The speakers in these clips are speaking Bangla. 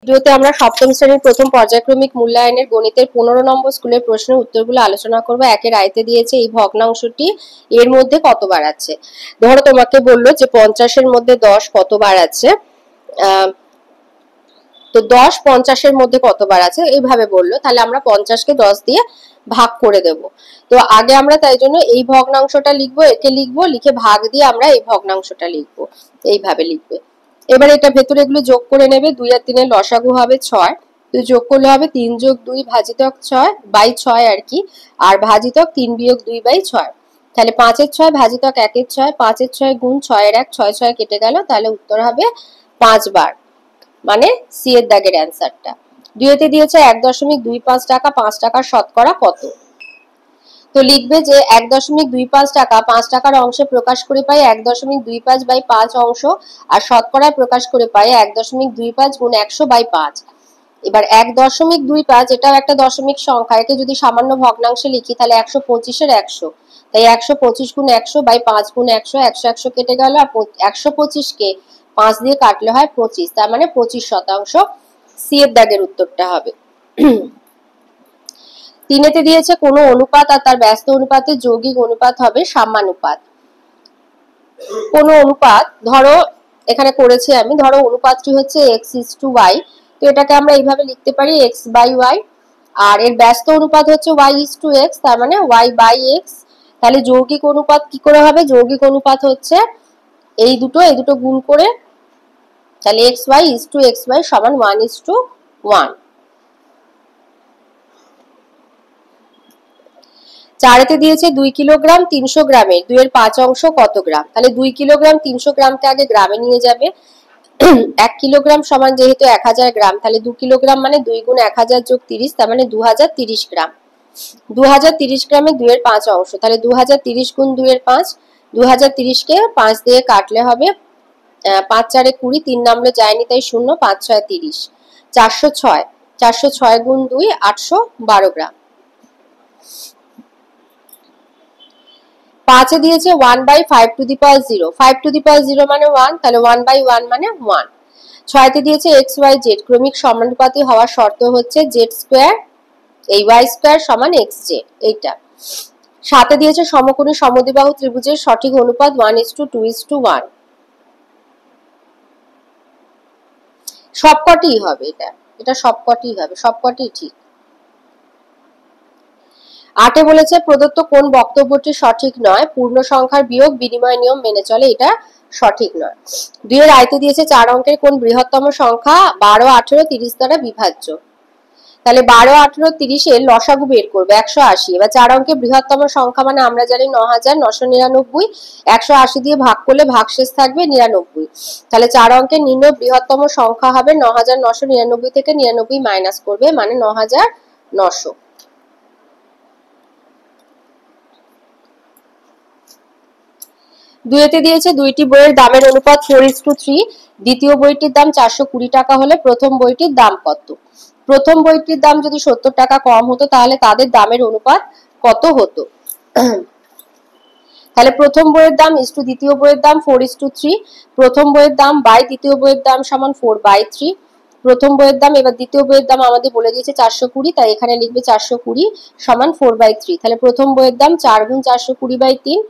ভিডিওতে আমরা সপ্তম শ্রেণীর প্রথম পর্যায়ক্রমিক মূল্যায়নের গণিতের 15 নম্বর স্কুলের প্রশ্নের উত্তরগুলো আলোচনা করব। একের আয়তে দিয়েছে এই ভগ্নাংশটি এর মধ্যে কতবার আছে। ধরো তোমাকে বললো যে 50-এর মধ্যে 10 কতবার আছে, তো 10 50-এর মধ্যে কতবার আছে এইভাবে বললো, তাহলে আমরা 50-কে 10 দিয়ে ভাগ করে দেব। তো আগে আমরা তাই জন্য এই ভগ্নাংশটা লিখবো, একে লিখবো, লিখে ভাগ দিয়ে আমরা এই ভগ্নাংশটা লিখবো, এইভাবে লিখবে। এবার এটা ভেতরে এগুলো যোগ করে নেবে, 2 আর 3 এর লসাগু হবে 6, তো যোগ করলে হবে 3 যোগ 2 ভাজিতক 6 বাই 6 আর কি, আর ভাজিতক 3 বিয়োগ 2 বাই 6। তাহলে 5 এর 6 ভাজিতক 1 এর 6, 5 এর 6 গুণ 6 এর 1, 6 6 কেটে গেল, তাহলে উত্তর হবে 5 বার, মানে সি এর দাগের অ্যান্সারটা। 2 তে দিয়েছে 1.25 টাকা, 5 টাকার শতকরা কত। তো লিখবে যে 1.25 টাকা 5 টাকার অংশে প্রকাশ করে পাই 1.25 বাই 5 অংশ, আর শতকরায় প্রকাশ করে পাই 1.25 গুণ 100 বাই 5। এবার 1.25 এটাও একটা দশমিক সংখ্যা, একে যদি সামান্য ভগ্নাংশে লিখি তাহলে 125-এর 100, তাই 125 গুণ 100 বাই 5 গুণ 100, 100 100 কেটে গেল, আর 125-কে 5 দিয়ে কাটলে হয় 25, তার মানে 25%। সি এর দাগের উত্তরটা হবে। 3-তে দিয়েছে কোনো অনুপাত আর তার ব্যস্ত অনুপাতের যৌগিক অনুপাত হবে সাম্যানুপাত। কোনো অনুপাত ধরো এখানে করেছি আমি, ধরো অনুপাতটি হচ্ছে x:y, তো এটাকে আমরা এইভাবে লিখতে পারি x/y, আর এর ব্যস্ত অনুপাত হচ্ছে y:x, তার মানে y/x। তাহলে যৌগিক অনুপাত কি করে হবে, যৌগিক অনুপাত হচ্ছে এই দুটো গুণ করে, তাহলে xy:xy সমান 1:1। 4-তে দিয়েছে 2 কিলোগ্রাম 300 গ্রামের 2 এর 5 অংশ কত গ্রাম। তাহলে 2 কিলোগ্রাম 300 গ্রামকে আগে গ্রামে নিয়ে যাবে। 1 কিলোগ্রাম সমান যেহেতু 1000 গ্রাম, তাহলে 2 কিলোগ্রাম মানে 2 গুণ 1000 যোগ 30, তার মানে 2030 গ্রাম। 2030 গ্রামে 2 এর 5 অংশ, তাহলে 2030 গুণ 2 এর 5, 2030-কে 5 দিয়ে কাটলে হবে 5 4 20, 3 নামলে যায়নি তাই 0, 5 6 30, 406, 406 গুণ 2 812 গ্রাম। 5-এ দিয়েছে 1/5 two the power 0, 5 two the পাওয়ার 0 মানে 1, তাহলে 1/1 মানে 1। 6-তে দিয়েছে xy/z ক্রমিক সমানুপাতি হওয়ার শর্ত হচ্ছে z², এই y² সমান xz, এইটা। 7-এ দিয়েছে সমকোণী সমদ্বিবাহু ত্রিভুজের সঠিক অনুপাত 1:2:1। সবকটিই হবে, এটা সবকটিই হবে, সবকটিই ঠিক। 8-এ বলেছে প্রদত্ত কোন বক্তব্যটি সঠিক নয়, পূর্ণ সংখ্যার বিয়োগ বিনিময় নিয়ম মেনে চলে, এটা সঠিক নয়। 2 এর আয়তে দিয়েছে 4 অঙ্কের কোন বৃহত্তম সংখ্যা 12 18 30 দ্বারা বিভাজ্য। তাহলে 12 18 30 এর লসাগু বের করবে 180। এবার 4 অঙ্কের বৃহত্তম সংখ্যা মানে আমরা জানি 9999, 180 দিয়ে ভাগ করলে ভাগশেষ থাকবে 99। তাহলে 4 অঙ্কের নির্ণয় বৃহত্তম সংখ্যা হবে 9999 থেকে 99 মাইনাস করবে, মানে 9900। 2-তে দিয়েছে দুইটি বইয়ের দামের অনুপাত 4:3, দ্বিতীয় বইটির দাম 420 টাকা হলে প্রথম বইটির দাম কত। প্রথম বইটির দাম যদি 70 টাকা কম হতো তাহলে তাদের দামের অনুপাত কত হতো। তাহলে প্রথম বইয়ের দাম ইস্টু দ্বিতীয় বইয়ের দাম 4:3, প্রথম বইয়ের দাম বাই দ্বিতীয় বইয়ের দাম সমান 4/3। প্রথম বইয়ের দাম, এবার দ্বিতীয় বইয়ের দাম আমাদের বলে দিয়েছে 420, তাই এখানে লিখবে 420 সমান 4/3। তাহলে প্রথম বইয়ের দাম 4 গুণ 420/3,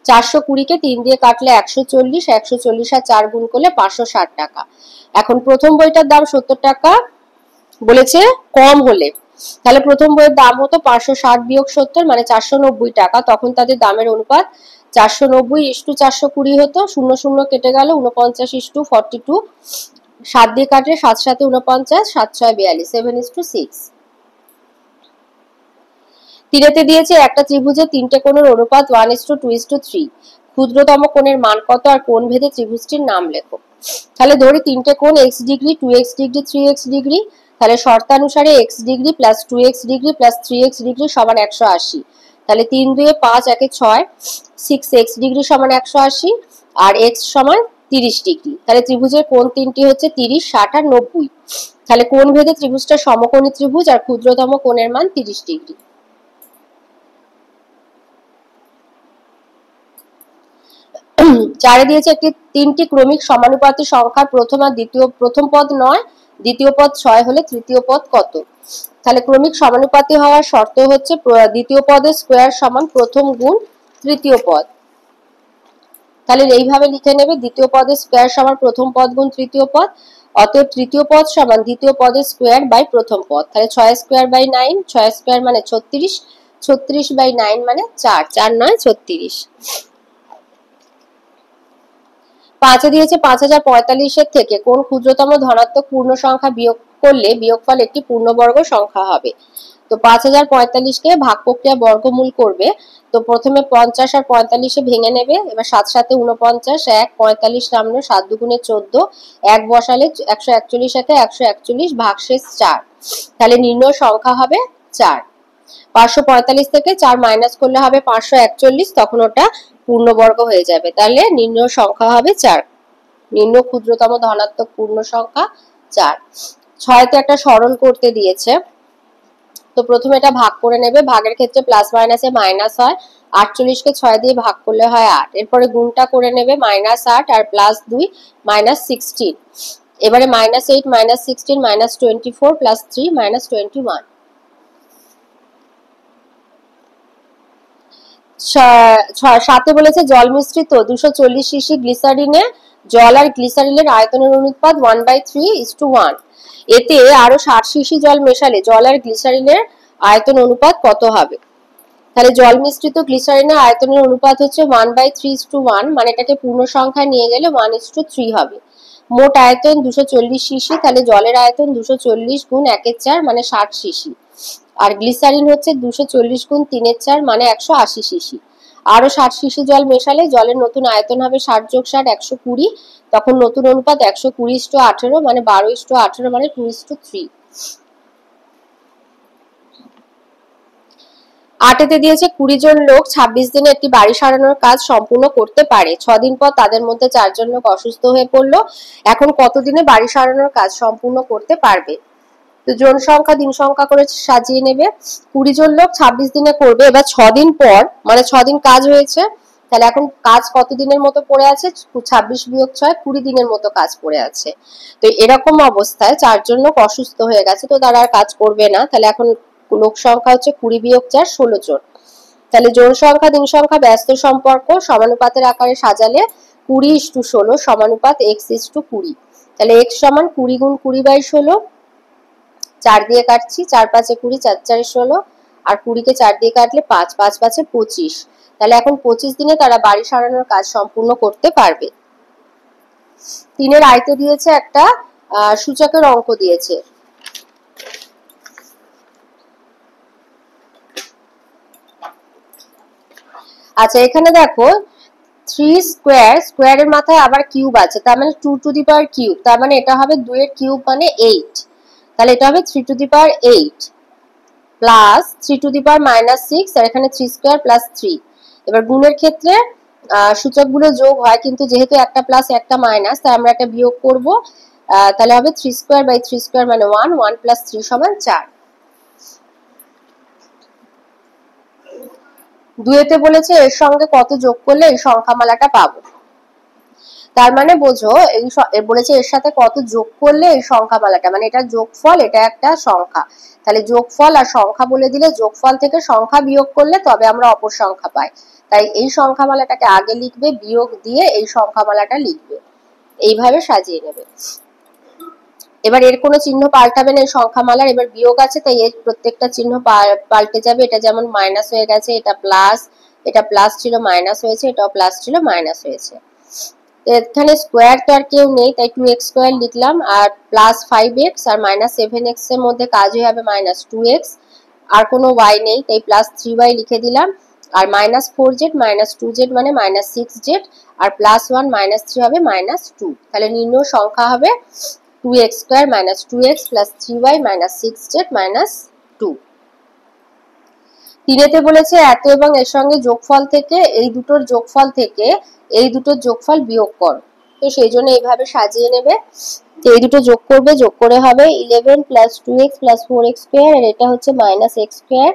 420-কে 3 দিয়ে কাটলে 140, 140 আর 4 গুণ করলে 560 টাকা। এখন প্রথম বইটার দাম 70 টাকা বলেছে কম হলে, তাহলে প্রথম বইয়ের দাম হতো 560 বিয়োগ 70 মানে 490 টাকা, তখন তাদের দামের অনুপাত 490:420 হতো। 0 0 কেটে গেল, 49:42, 7 দিয়ে কাটলে 7 7 49, 7 6 42, 7:6। 3-তে দিয়েছে একটা ত্রিভুজের 3টে কোণের অনুপাত 1:2:3, ক্ষুদ্রতম কোণের মান কত আর কোণ ভেদে ত্রিভুজটির নাম লেখো। তাহলে ধরি 3টে কোণ x degree, 2x degree, 3x degree, তাহলে শর্তানুসারে x degree plus 2x degree plus 3x degree সমান 180। তাহলে 3 2 5 1 6, 6x ডিগ্রি সমান 180 আর x সমান 30 ডিগ্রি। তাহলে ত্রিভুজের কোণ তিনটি হচ্ছে 30, 60 আর 90। তাহলে কোণ ভেদে ত্রিভুজটা সমকোণী ত্রিভুজ আর ক্ষুদ্রতম কোণের মান 30 ডিগ্রি। 4-এ দিয়েছে তিনটি ক্রমিক সমানুপাতি সংখ্যার প্রথম আর দ্বিতীয়, প্রথম পদ নয় দ্বিতীয় পদ 6 হলে তৃতীয় পদ কত? তাহলে ক্রমিক সমানুপাতি হওয়ার শর্ত হচ্ছে দ্বিতীয় পদের স্কোয়ার সমান প্রথম গুণ তৃতীয় পদ। তাহলে এইভাবে লিখে নেবে, দ্বিতীয় পদের স্কোয়ার সমান প্রথম পদ গুণ তৃতীয় পদ, অতএব তৃতীয় পদ সমান দ্বিতীয় পদের স্কোয়ার বাই প্রথম পদ। তাহলে 6 স্কোয়ার বাই 9, 6 স্কোয়ার মানে 36, 36 বাই 9 মানে 4, 4 9 36। 5 দিয়েছে 5045 এর থেকে কোন ক্ষুদ্রতম ধনাত্মক পূর্ণ সংখ্যা বিয়োগ করলে বিয়োগফল একটি পূর্ণবর্গ সংখ্যা হবে? তো 5045 কে ভাগ প্রক্রিয়া বর্গমূল করবে। তো প্রথমে 50 আর 45 ভেঙে নেবে, এবার 7 7 49, 1 45 নামলো, 7 দুগুণে 14, 1 বসালে 141 একে 141 ভাগশেষ 4। তাহলে নির্ণয় সংখ্যা হবে 4। 545 থেকে 4 মাইনাস করলে হবে 541, তখন ওটা পূর্ণবর্গ হয়ে যাবে। তাহলে নির্ণয় সংখ্যা হবে 4। নিম্ন ক্ষুদ্রতম ধনাত্মক পূর্ণ সংখ্যা 4। 6 তে একটা সরল করতে দিয়েছে, তো প্রথমে এটা ভাগ করে নেবে। ভাগের ক্ষেত্রে প্লাস মাইনাসে মাইনাস হয়, 48 কে 6 দিয়ে ভাগ করলে হয় 8। এরপরে গুণটা করে নেবে, -8 আর +2 -16। এবারে -8 -16 -24 +3 -21। সাথে বলেছে জল মিশ্রিত 240 সিসি গ্লিসারিনে জল আর গ্লিসারিনের আয়তনের অনুপাত 1/3:1। এতে আরো 60 সিসি জল মেশালে জল আর গ্লিসারিনের আয়তন অনুপাত কত হবে? তাহলে জল মিশ্রিত গ্লিসারিনের আয়তনের অনুপাত হচ্ছে 1/3:1, মানে এটাকে পূর্ণ সংখ্যা নিয়ে গেলে 1:3 হবে। মোট আয়তন 240 সিসি, তাহলে জলের আয়তন 240 গুণ 1/4 মানে 60 সিসি, আর গ্লিসারিন হচ্ছে 240 গুণ 3/4 মানে 180 সিসি। আরো 60 সিসি জল মেশালে জলের নতুন আয়তন হবে 60 যোগ 60 120, তখন নতুন অনুপাত 120:18 মানে 12:18 মানে 2:3। 8 দিয়েছে 20 জন লোক 26 দিনে একটি বাড়ি সারানোর কাজ সম্পূর্ণ করতে পারে। 6 দিন পর তাদের মধ্যে 4 জন লোক অসুস্থ হয়ে পড়লো, এখন কত দিনে বাড়ি সারানোর কাজ সম্পূর্ণ করতে পারবে? তো জন সংখ্যা দিন সংখ্যা করে সাজিয়ে নেবে। 20 জন লোক 26 দিনে করবে, এবার 6 দিন পর মানে 6 দিন কাজ হয়েছে, তাহলে এখন কাজ কত দিনের মতো পড়ে আছে? 26 বিয়োগ 6 20 দিনের মতো কাজ পড়ে আছে। তো এরকম অবস্থায় 4 জন লোক অসুস্থ হয়ে গেছে, তো তারা আর কাজ করবে না। তাহলে এখন লোক সংখ্যা হচ্ছে 20 বিয়োগ 4 16 জন। তাহলে জন সংখ্যা দিন সংখ্যা ব্যস্ত সম্পর্ক সমানুপাতের আকারে সাজালে 20:16 সমানুপাত x:20। তাহলে x সমান 20 গুণ 20/16, 4 দিয়ে কাটছি, 4 5 20, 4 4 16, আর 20 কে 4 দিয়ে কাটলে 5 5 5 25। তাহলে এখন 25 দিনে তারা বাড়ি সারানোর কাজ সম্পূর্ণ করতে পারবে। 3 আয়তে দিয়েছে একটা সূচকের অঙ্ক দিয়েছে। আচ্ছা এখানে দেখো 3 স্কোয়ার, স্কোয়ারের মাথায় আবার কিউব আছে, তার মানে 2 টু দি পাওয়ার কিউব, তার মানে এটা হবে 2 এর কিউব মানে 8। তাহলে এটা হবে 3 to the power 8 plus 3 to the power -6, আর এখানে 3 স্কোয়ার প্লাস 3। এবার গুণের ক্ষেত্রে সূচকগুলো যোগ হয়, কিন্তু যেহেতু একটা প্লাস একটা মাইনাস, তাই আমরা একটা বিয়োগ করব। তাহলে হবে 3 স্কোয়ার বাই 3 স্কোয়ার মানে 1, 1 প্লাস 3 সমান 4। 2 বলেছে এর সঙ্গে কত যোগ করলে এই সংখ্যামালাটা পাবো। তার মানে বোঝো এই বলেছে এর সাথে কত যোগ করলে এই সংখ্যামালাটা, মানে এটা যোগফল, এটা একটা সংখ্যা। তাহলে যোগফল আর সংখ্যা বলে দিলে যোগফল থেকে সংখ্যা বিয়োগ করলে তবে আমরা অপর সংখ্যা পাই। তাই এই সংখ্যামালাটাকে আগে লিখবে, বিয়োগ দিয়ে এই সংখ্যামালাটা লিখবে, এইভাবে সাজিয়ে নেবে। এবার এর কোনো চিহ্ন পাল্টাবে না এই সংখ্যামালার, এবার বিয়োগ আছে তাই এর প্রত্যেকটা চিহ্ন পাল্টে যাবে। এটা যেমন মাইনাস হয়ে গেছে, এটা প্লাস ছিল মাইনাস হয়েছে, এটাও প্লাস ছিল মাইনাস হয়েছে। এখানে স্কোয়ার তো আর কেউ নেই, তাই 2x স্কোয়ার লিখলাম, আর প্লাস 5x আর -7x এর মধ্যে কাজ হয়ে যাবে -2x, আর কোনো y নেই তাই প্লাস 3y লিখে দিলাম, আর -4z -2z মানে -6z, আর +1 -3 হবে -2। তাহলে নির্ণয় সংখ্যা হবে 2x square -2x plus 3y -6z -2। 3 বলেছে এত এবং এর সঙ্গে যোগফল থেকে এই দুটোর যোগফল থেকে এই দুটোর যোগফল বিয়োগ কর। তো সেই জন্য এইভাবে সাজিয়ে নেবে। তো এই দুটো যোগ করবে, যোগ করে হবে 11 plus 2x plus 4x square, আর এটা হচ্ছে -x square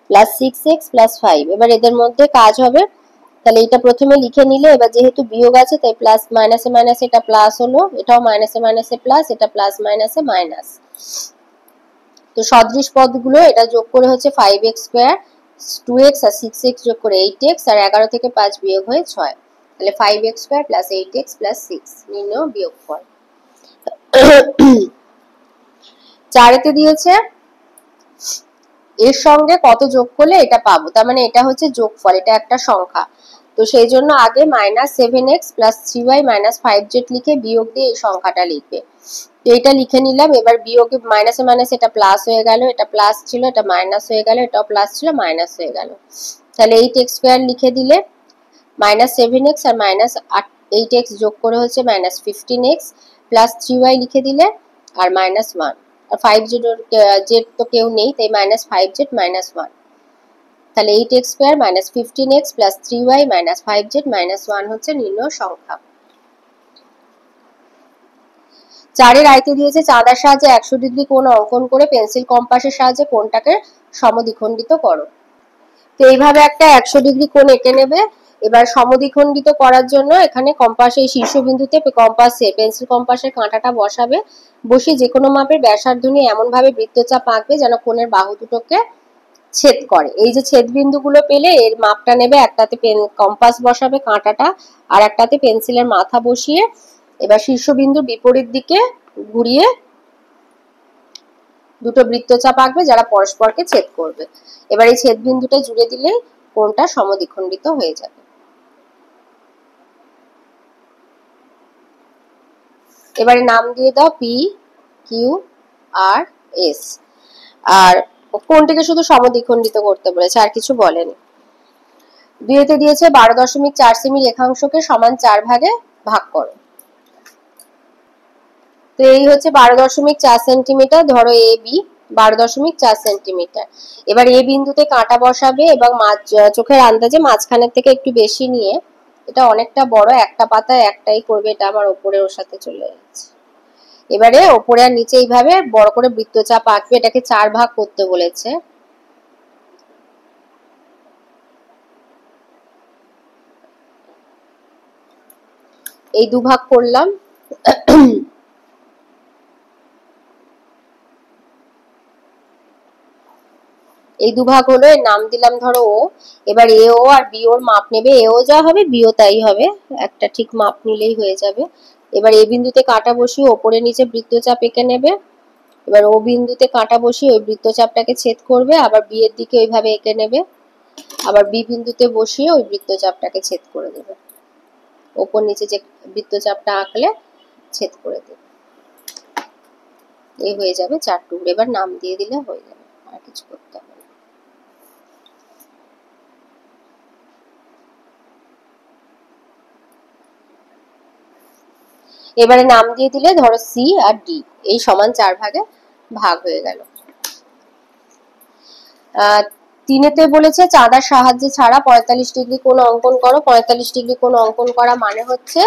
plus 6x plus 5। এবার এদের মধ্যে কাজ হবে তাহলে এটা প্রথমে লিখে নিলে, এবার যেহেতু বিয়োগ আছে তাই প্লাস মাইনাসে মাইনাসে এটা প্লাস হলো, এটাও মাইনাসে মাইনাসে প্লাস, এটা প্লাস মাইনাসে মাইনাস। তো সদৃশ পদগুলো এটা যোগ করে হচ্ছে 5x স্কয়ার, 2x আর 6x যোগ করে 8x, আর 11 থেকে 5 বিয়োগ হয়ে 6। তাহলে 5x square plus 8x plus 6 নির্ণয় বিয়োগফল। 4 দিয়েছে এর সঙ্গে কত যোগ করলে এটা পাবো, তার মানে এটা হচ্ছে যোগফল, এটা একটা সংখ্যা। তো সেই জন্য আগে -7x + 3y - 5z লিখে বিয়োগ দিয়ে এই সংখ্যাটা লিখবে। তো এটা লিখে নিলাম। এবার বিয়োগে মাইনাসে মাইনাসে এটা প্লাস হয়ে গেল, এটা প্লাস ছিল এটা মাইনাস হয়ে গেল, এটাও প্লাস ছিল মাইনাস হয়ে গেল। তাহলে 8x² লিখে দিলে -7x আর -8x যোগ করে হচ্ছে -15x প্লাস 3y লিখে দিলে আর -1 আর 5z জেড তো কেউ নেই তাই -5z -1। তাহলে 8x² -15x plus 3y -5z -1 হচ্ছে নির্ণয় সংখ্যা। 4 আয়তে দিয়েছে চাঁদার সাহায্যে 100 ডিগ্রি কোণ অঙ্কন করে পেন্সিল কম্পাসের সাহায্যে কোণটাকে সমদ্বিখণ্ডিত করো। তো এইভাবে একটা 100 ডিগ্রি কোণ এঁকে নেবে। এবার সমদ্বিখণ্ডিত করার জন্য এখানে কম্পাসে এই শীর্ষবিন্দুতে কম্পাসে পেন্সিল কম্পাসের কাঁটাটা বসাবে, বসিয়ে যে কোনো মাপের ব্যাসার্ধ নিয়ে এমন ভাবে বৃত্তচাপ আঁকবে যেন কোণের বাহু দুটোকে ছেদ করে। এই যে ছেদ বিন্দুগুলো পেলে এর মাপটা নেবে, একটাতে কম্পাস বসাবে কাঁটাটা, আর একটাতে পেন্সিলের মাথা বসিয়ে এবার শীর্ষবিন্দুর বিপরীত দিকে ঘুরিয়ে দুটো বৃত্তচাপ আঁকবে যারা পরস্পরকে ছেদ করবে। এবার এই ছেদ বিন্দুটা জুড়ে দিলে কোণটা সমদ্বিখণ্ডিত হয়ে যাবে। এবারে নাম দিয়ে দাও P Q R S। আর কোণটিকে শুধু সমদ্বিখণ্ডিত করতে বলেছে, আর কিছু বলেনি। 2 দিয়েছে 12.4 সেমি রেখাংশকে সমান 4 ভাগে ভাগ করো। তো এই হচ্ছে 12.4 সেন্টিমিটার, ধরো এ বি 12.4 সেন্টিমিটার। এবার এ বিন্দুতে কাঁটা বসাবে এবং চোখের আন্দাজে মাঝখানের থেকে একটু বেশি নিয়ে, এটা অনেকটা বড়, একটা পাতায় একটাই করবে, এটা আমার ওপরে ওর সাথে চলে যাচ্ছে। এবারে ওপরে আর নিচে এইভাবে বড় করে বৃত্তচাপ আঁকবে, এটাকে 4 ভাগ করতে বলেছে। এই 2 ভাগ করলাম। এই 2 ভাগ হলো, এর নাম দিলাম ধরো ও। এবার এ ও আর বি ওর মাপ নেবে, এ ও যা হবে বি ও তাই হবে, একটা ঠিক মাপ নিলেই হয়ে যাবে। এবার এ বিন্দুতে কাঁটা বসিয়ে ওপরে নিচে বৃত্তচাপ এঁকে নেবে। এবার ও বিন্দুতে কাঁটা বসিয়ে ওই বৃত্তচাপটাকে ছেদ করবে, আবার বি এর দিকে ওইভাবে এঁকে নেবে, আবার বি বিন্দুতে বসিয়ে ওই বৃত্তচাপটাকে ছেদ করে দেবে, ওপর নিচে যে বৃত্তচাপটা আঁকলে ছেদ করে দেবে। এই হয়ে যাবে 4 টুকরো। এবার নাম দিয়ে দিলে হয়ে যাবে, আর কিছু করতে হবে না। এবারে নাম দিয়ে দিলে ধরো সি আর ডি, এই সমান 4 ভাগে ভাগ হয়ে গেল। 3 বলেছে চাঁদার সাহায্যে ছাড়া 45 ডিগ্রি কোণ অঙ্কন করো। 45 ডিগ্রি কোণ অঙ্কন করা মানে হচ্ছে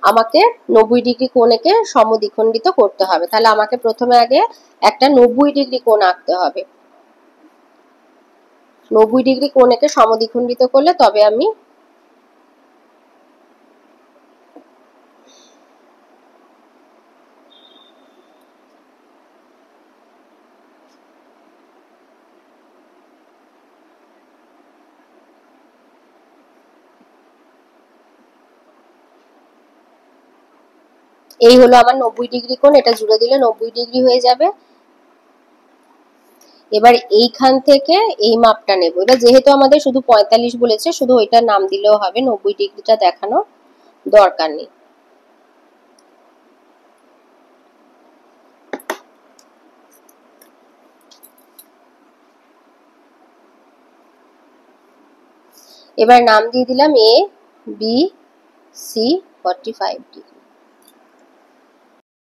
আমাকে 90 ডিগ্রি কোণকে সমদ্বিখণ্ডিত করতে হবে। তাহলে আমাকে প্রথমে আগে একটা 90 ডিগ্রি কোণ আঁকতে হবে। 90 ডিগ্রি কোণকে সমদ্বিখণ্ডিত করলে তবে আমি এই হলো আমার 90 ডিগ্রি কোণ, এটা জুড়ে দিলে 90 ডিগ্রি হয়ে যাবে। এবার এইখান থেকে এই মাপটা নেব। এবার যেহেতু আমাদের শুধু 45 বলেছে, শুধু ওইটার নাম দিলেও হবে, 90 ডিগ্রিটা দেখানোর দরকার নেই। এবার নাম দিয়ে দিলাম এ বি সি 45 ডিগ্রি।